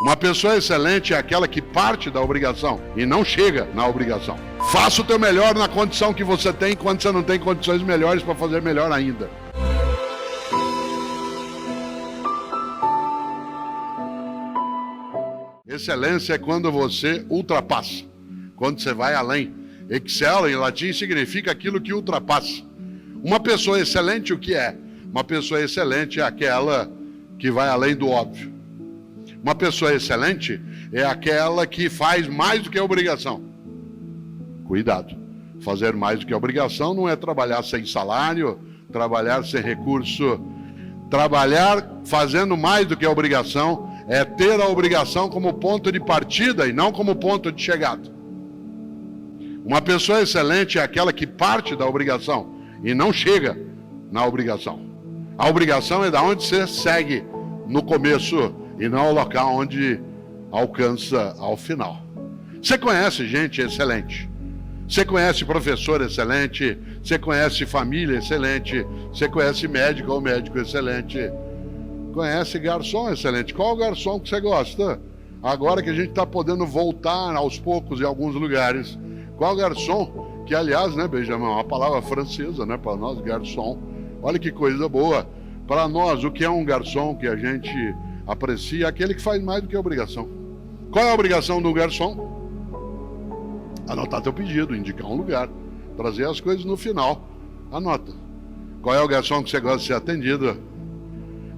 Uma pessoa excelente é aquela que parte da obrigação e não chega na obrigação. Faça o teu melhor na condição que você tem, quando você não tem condições melhores para fazer melhor ainda. Excelência é quando você ultrapassa, quando você vai além. Excel em latim significa aquilo que ultrapassa. Uma pessoa excelente, o que é? Uma pessoa excelente é aquela que vai além do óbvio. Uma pessoa excelente é aquela que faz mais do que a obrigação. Cuidado, fazer mais do que a obrigação não é trabalhar sem salário, trabalhar sem recurso. Trabalhar fazendo mais do que a obrigação é ter a obrigação como ponto de partida e não como ponto de chegada. Uma pessoa excelente é aquela que parte da obrigação e não chega na obrigação. A obrigação é da onde você segue no começo e não o local onde alcança ao final. Você conhece gente excelente, você conhece professor excelente, você conhece família excelente, você conhece médico ou médico excelente, conhece garçom excelente. Qual garçom que você gosta? Agora que a gente está podendo voltar aos poucos em alguns lugares, qual garçom? Que aliás, né, Benjamin, é uma palavra francesa, né, para nós, garçom. Olha que coisa boa. Para nós, o que é um garçom que a gente aprecia? Aquele que faz mais do que a obrigação. Qual é a obrigação do garçom? Anotar teu pedido, indicar um lugar, trazer as coisas no final. Anota. Qual é o garçom que você gosta de ser atendido?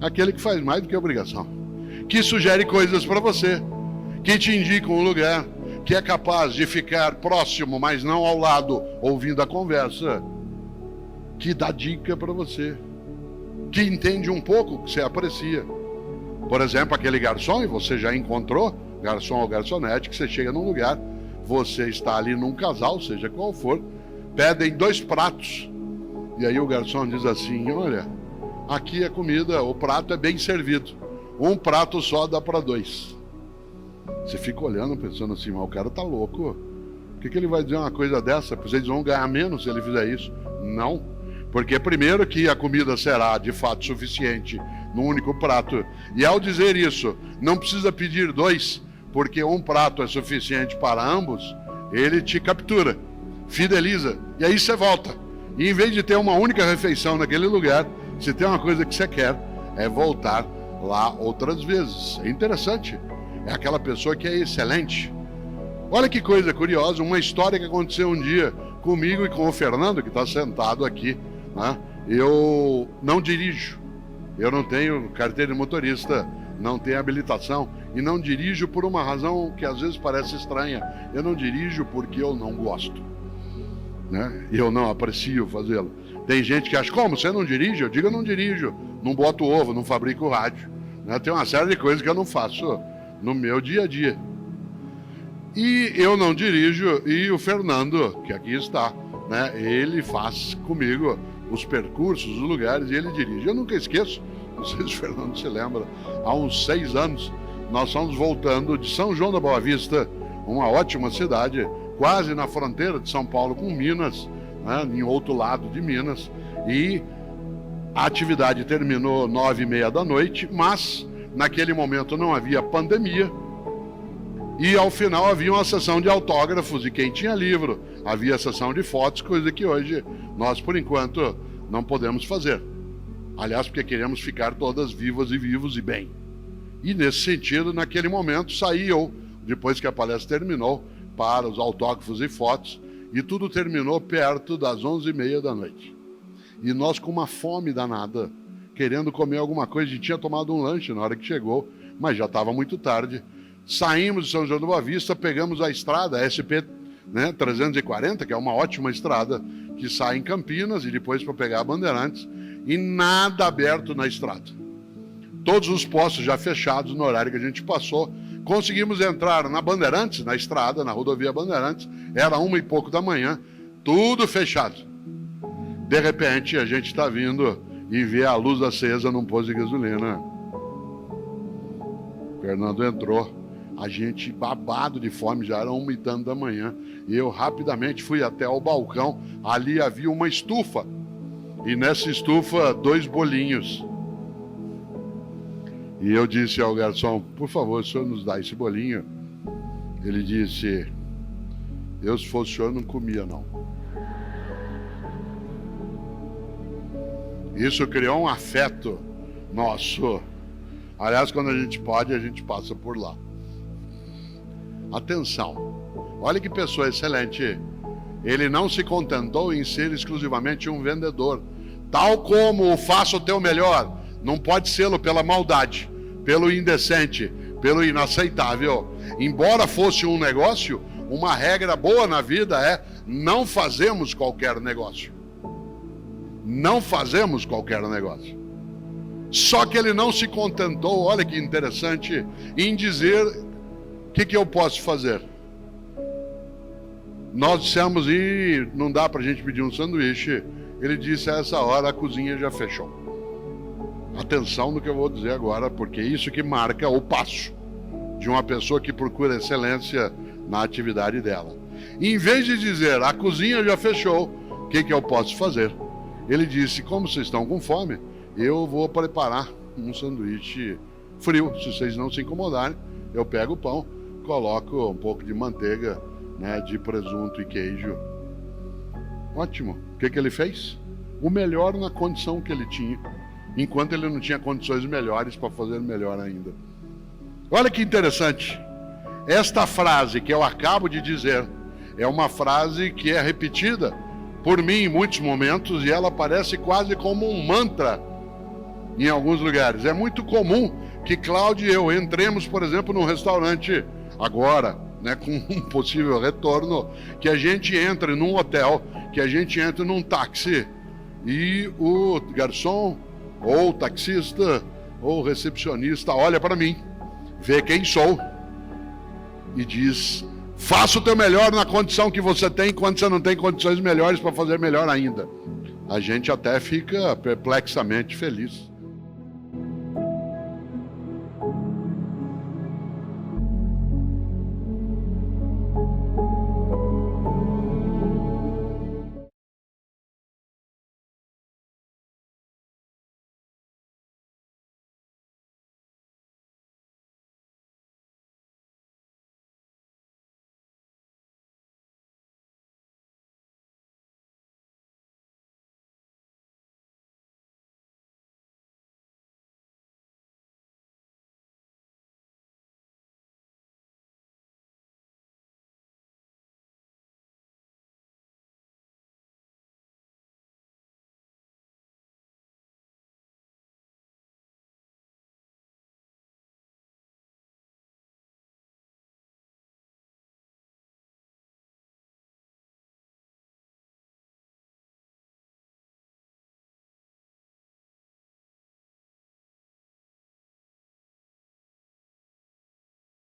Aquele que faz mais do que a obrigação. Que sugere coisas para você, que te indica um lugar, que é capaz de ficar próximo, mas não ao lado, ouvindo a conversa, que dá dica para você, que entende um pouco, que você aprecia. Por exemplo, aquele garçom, e você já encontrou, garçom ou garçonete, que você chega num lugar, você está ali num casal, seja qual for, pedem 2 pratos. E aí o garçom diz assim, olha, aqui é comida, o prato é bem servido. Um prato só dá para 2. Você fica olhando, pensando assim, mas o cara tá louco. Por que ele vai dizer uma coisa dessa? Pois eles vão ganhar menos se ele fizer isso. Não. Porque primeiro que a comida será de fato suficiente num único prato. E ao dizer isso, não precisa pedir 2, porque um prato é suficiente para ambos, ele te captura, fideliza, e aí você volta. E em vez de ter uma única refeição naquele lugar, se tem uma coisa que você quer, é voltar lá outras vezes. É interessante. É aquela pessoa que é excelente. Olha que coisa curiosa, uma história que aconteceu um dia comigo e com o Fernando, que está sentado aqui, né? Eu não dirijo, eu não tenho carteira de motorista, não tenho habilitação e não dirijo por uma razão que às vezes parece estranha. Eu não dirijo porque eu não gosto, né? E eu não aprecio fazê-lo. Tem gente que acha, como, você não dirige? Eu digo, eu não dirijo, não boto ovo, não fabrico rádio, né? Tem uma série de coisas que eu não faço no meu dia a dia. E eu não dirijo, e o Fernando, que aqui está, né, ele faz comigo os percursos, os lugares, e ele dirige. Eu nunca esqueço, não sei se o Fernando se lembra, há uns 6 anos, nós estamos voltando de São João da Boa Vista, uma ótima cidade, quase na fronteira de São Paulo com Minas, né, em outro lado de Minas, e a atividade terminou 9h30 da noite, mas naquele momento não havia pandemia, e ao final havia uma sessão de autógrafos, e quem tinha livro, havia sessão de fotos, coisa que hoje nós, por enquanto, não podemos fazer. Aliás, porque queremos ficar todas vivas e vivos e bem. E nesse sentido, naquele momento, saí eu, depois que a palestra terminou, para os autógrafos e fotos, e tudo terminou perto das 11h30 da noite. E nós com uma fome danada, querendo comer alguma coisa, a gente tinha tomado um lanche na hora que chegou, mas já estava muito tarde. Saímos de São João da Boa Vista, pegamos a estrada, a SP, né, 340, que é uma ótima estrada, que sai em Campinas e depois para pegar a Bandeirantes, e nada aberto na estrada. Todos os postos já fechados no horário que a gente passou. Conseguimos entrar na Bandeirantes, na estrada, na rodovia Bandeirantes, era 1h e pouco da manhã, tudo fechado. De repente, a gente está vindo e vê a luz acesa num posto de gasolina. O Fernando entrou. A gente babado de fome, já era 1h e tanto da manhã, e eu rapidamente fui até o balcão. Ali havia uma estufa, e nessa estufa 2 bolinhos. E eu disse ao garçom, por favor, o senhor nos dá esse bolinho? Ele disse, eu se fosse o senhor não comia não. Isso criou um afeto nosso. Aliás, quando a gente pode, a gente passa por lá. Atenção, olha que pessoa excelente. Ele não se contentou em ser exclusivamente um vendedor. Tal como o faça o teu melhor, não pode sê-lo pela maldade, pelo indecente, pelo inaceitável. Embora fosse um negócio, uma regra boa na vida é não fazemos qualquer negócio. Não fazemos qualquer negócio. Só que ele não se contentou, olha que interessante, em dizer o que eu posso fazer. Nós dissemos, e não dá pra gente pedir um sanduíche. Ele disse, a essa hora a cozinha já fechou. Atenção no que eu vou dizer agora, porque é isso que marca o passo de uma pessoa que procura excelência na atividade dela. Em vez de dizer, a cozinha já fechou, o que eu posso fazer? Ele disse, como vocês estão com fome, eu vou preparar um sanduíche frio. Se vocês não se incomodarem, eu pego o pão, coloco um pouco de manteiga, né, de presunto e queijo. Ótimo. O que ele fez? O melhor na condição que ele tinha, enquanto ele não tinha condições melhores para fazer melhor ainda. Olha que interessante. Esta frase que eu acabo de dizer é uma frase que é repetida por mim em muitos momentos e ela parece quase como um mantra em alguns lugares. É muito comum que Cláudio e eu entremos, por exemplo, num restaurante agora, né, com um possível retorno, que a gente entre num hotel, que a gente entre num táxi e o garçom ou o taxista ou o recepcionista olha para mim, vê quem sou e diz, faça o teu melhor na condição que você tem quando você não tem condições melhores para fazer melhor ainda. A gente até fica perplexamente feliz.